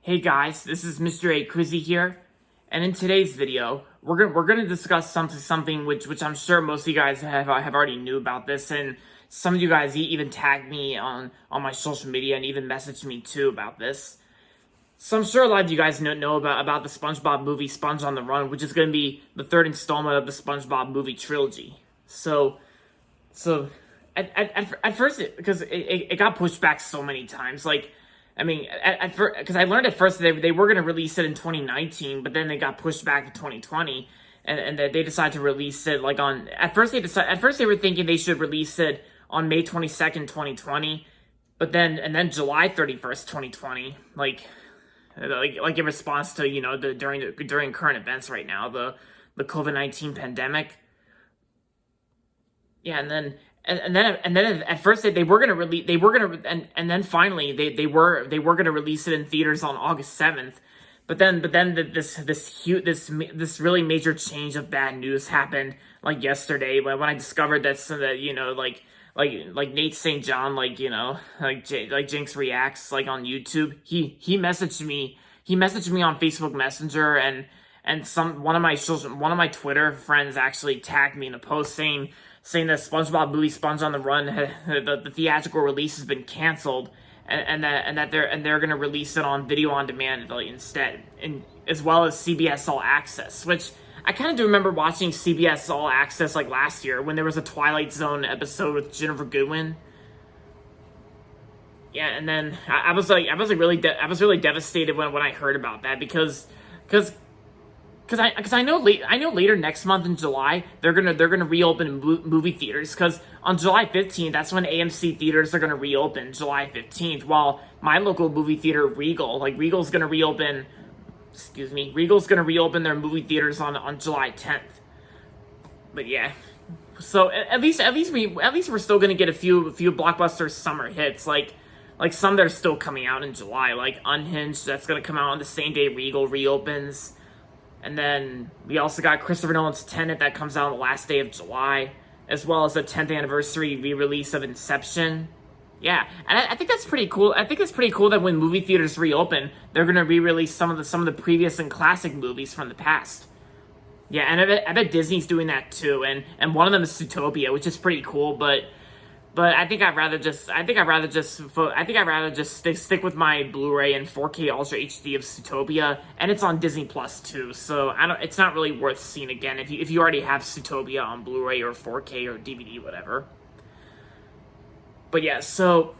Hey guys, this is Mr. A Crizzy here, and in today's video, we're gonna discuss something which I'm sure most of you guys have already knew about this, and some of you guys even tagged me on my social media and even messaged me too about this. So I'm sure a lot of you guys know about the SpongeBob movie, Sponge on the Run, which is gonna be the third installment of the SpongeBob movie trilogy. So at first, because it got pushed back so many times, like. I mean, at first, because I learned at first they were going to release it in 2019, but then they got pushed back to 2020, and they decided to release it like on. At first they were thinking they should release it on May 22nd, 2020, but then July 31st, 2020, like in response to during current events right now, the COVID-19 pandemic. Yeah, and then at first they were gonna release and then finally they were gonna release it in theaters on August 7th, but then this really major change of bad news happened like yesterday when I discovered that like Nate St. John like Jinx Reacts like on YouTube, he messaged me on Facebook Messenger, and one of my Twitter friends actually tagged me in a post saying that SpongeBob Movie, Sponge on the Run, the theatrical release has been canceled, and that they're gonna release it on video on demand instead, and as well as CBS All Access, which I kind of do remember watching CBS All Access like last year when there was a Twilight Zone episode with Jennifer Goodwin. Yeah, and then I was really devastated when I heard about that because I know later next month in July they're gonna reopen movie theaters, because on July 15th that's when AMC theaters are gonna reopen, July 15th, while my local movie theater Regal's gonna reopen their movie theaters on July 10th. But yeah, so at least we're still gonna get a few blockbuster summer hits, like some that are still coming out in July, like Unhinged, that's gonna come out on the same day Regal reopens. And then we also got Christopher Nolan's Tenet that comes out on the last day of July, as well as the 10th anniversary re-release of Inception. Yeah, and I think that's pretty cool. I think it's pretty cool that when movie theaters reopen, they're gonna re-release some of the previous and classic movies from the past. Yeah, and I bet Disney's doing that too. And one of them is Zootopia, which is pretty cool. But I think I'd rather just stick with my Blu-ray and 4K Ultra HD of Zootopia, and it's on Disney Plus too. So it's not really worth seeing again if you already have Zootopia on Blu-ray or 4K or DVD, whatever. But yeah, so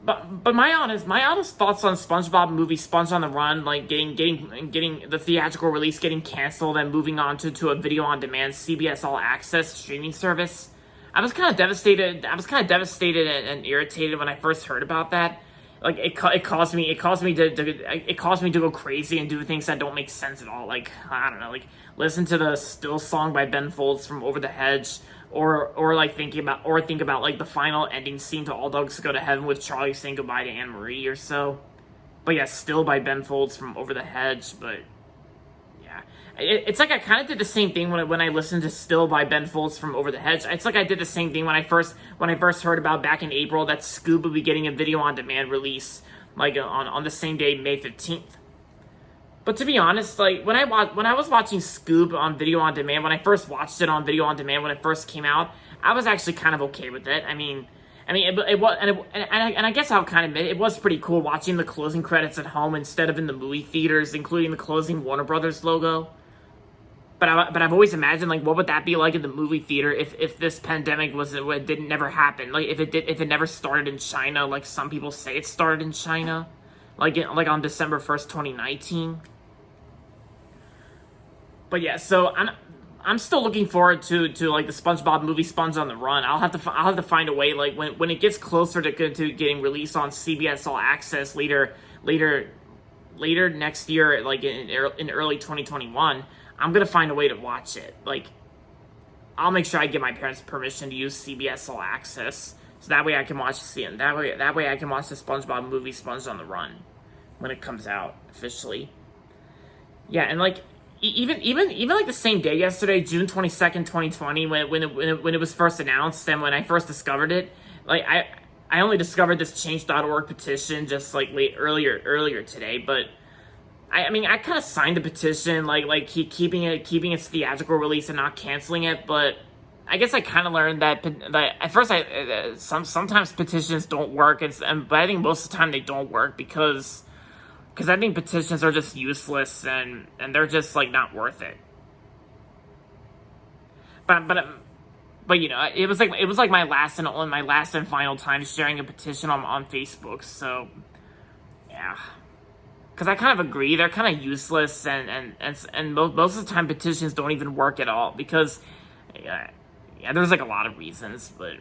but my honest thoughts on SpongeBob Movie, Sponge on the Run, like getting the theatrical release getting canceled and moving on to a video on demand CBS All Access streaming service. I was kind of devastated and irritated when I first heard about that. Like it caused me to go crazy and do things that don't make sense at all. Like, I don't know, like listen to the Still song by Ben Folds from Over the Hedge, or think about like the final ending scene to All Dogs Go to Heaven with Charlie saying goodbye to Anne Marie or so. But yeah, Still by Ben Folds from Over the Hedge, but. It's like I kind of did the same thing when I listened to Still by Ben Folds from Over the Hedge. It's like I did the same thing when I first heard about back in April that Scoob would be getting a video on demand release like on the same day, May 15th. But to be honest, like when I was watching Scoob on video on demand, when I first watched it on video on demand when it first came out, I was actually kind of okay with it. I mean, it was, and I guess I'll kind of admit it was pretty cool watching the closing credits at home instead of in the movie theaters, including the closing Warner Brothers logo. But I've always imagined, like, what would that be like in the movie theater if this pandemic didn't never happen? Like, if it never started in China, like some people say it started in China, like on December 1st, 2019. But yeah, so I'm still looking forward to like the SpongeBob Movie, Sponge on the Run. I'll have to find a way, like when it gets closer to getting released on CBS All Access later next year, like in early 2021. I'm gonna find a way to watch it. Like, I'll make sure I get my parents' permission to use CBS All Access, so that way I can watch that way I can watch the SpongeBob Movie, Sponge on the Run when it comes out officially. Yeah, and like even like the same day yesterday, June 22nd, 2020, when it was first announced and when I first discovered it, like I only discovered this change.org petition just like earlier today, but I mean, I kind of signed the petition, keeping its theatrical release and not canceling it. But I guess I kind of learned that at first, sometimes petitions don't work, but I think most of the time they don't work because I think petitions are just useless and they're just like not worth it. But you know, it was like my last and final time sharing a petition on Facebook. So yeah. Because I kind of agree, they're kind of useless, and most of the time petitions don't even work at all, because, yeah, there's like a lot of reasons, but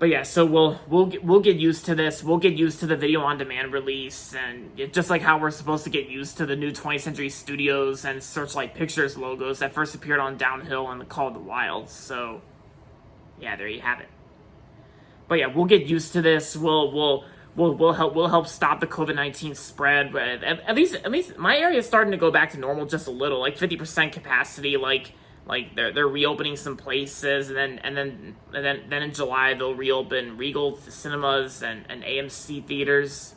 yeah, so we'll get used to this. We'll get used to the video on demand release, and just like how we're supposed to get used to the new 20th Century Studios and Searchlight Pictures logos that first appeared on Downhill and The Call of the Wild. So yeah, there you have it. But yeah, we'll get used to this. We'll help stop the COVID-19 spread. But at least my area is starting to go back to normal just a little, like 50% capacity. Like they're reopening some places, and then in July they'll reopen Regal cinemas and AMC theaters.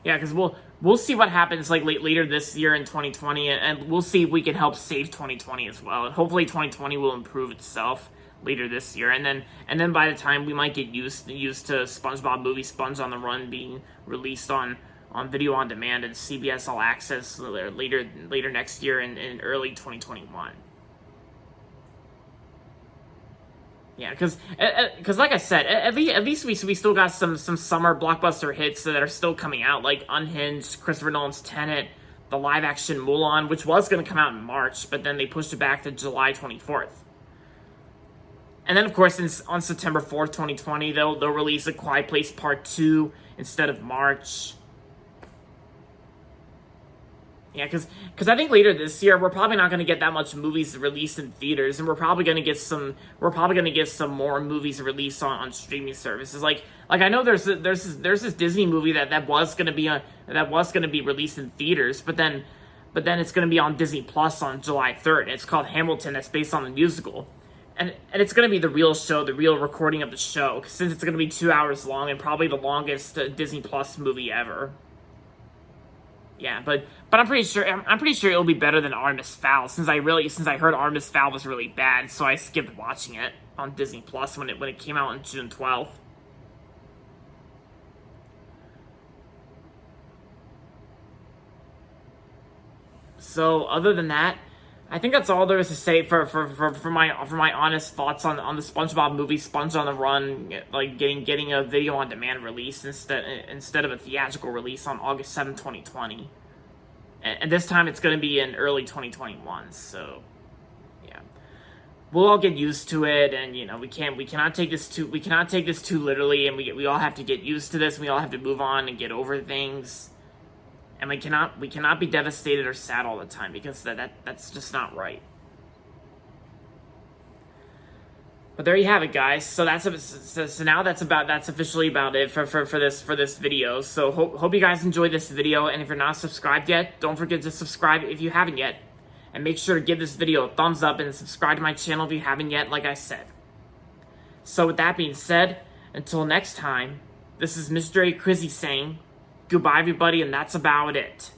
Yeah, because we'll see what happens like later this year in 2020, and we'll see if we can help save 2020 as well. And hopefully 2020 will improve itself later this year, and then by the time we might get used to SpongeBob Movie Sponge on the Run being released on video on demand and CBS All Access later next year in early 2021. Yeah, because like I said, at least we still got some summer blockbuster hits that are still coming out, like Unhinged, Christopher Nolan's Tenet, the live action Mulan, which was going to come out in March, but then they pushed it back to July 24th. And then, of course, on September 4th, 2020, they'll release A Quiet Place Part 2 instead of March. Yeah, because I think later this year we're probably not going to get that much movies released in theaters, and we're probably going to get some more movies released on streaming services. Like I know there's this Disney movie that was going to be released in theaters, but then it's going to be on Disney Plus on July 3rd. It's called Hamilton. That's based on the musical. And it's going to be the real show, the real recording of the show, since it's going to be 2 hours long and probably the longest Disney Plus movie ever. Yeah, but I'm pretty sure it'll be better than Artemis Fowl, since I heard Artemis Fowl was really bad, so I skipped watching it on Disney Plus when it came out on June 12th. So other than that, I think that's all there is to say for my honest thoughts on the SpongeBob Movie Sponge on the Run, like getting a video on demand release instead of a theatrical release on August 7th, 2020. And this time it's going to be in early 2021. So yeah, we'll all get used to it, and you know we cannot take this too literally, and we all have to get used to this. And we all have to move on and get over things. And we cannot be devastated or sad all the time, because that's just not right. But there you have it, guys. So that's officially about it for this video. So hope you guys enjoyed this video, and if you're not subscribed yet, don't forget to subscribe if you haven't yet, and make sure to give this video a thumbs up and subscribe to my channel if you haven't yet, like I said. So with that being said, until next time, this is Mr. A. Crizzy saying goodbye, everybody, and that's about it.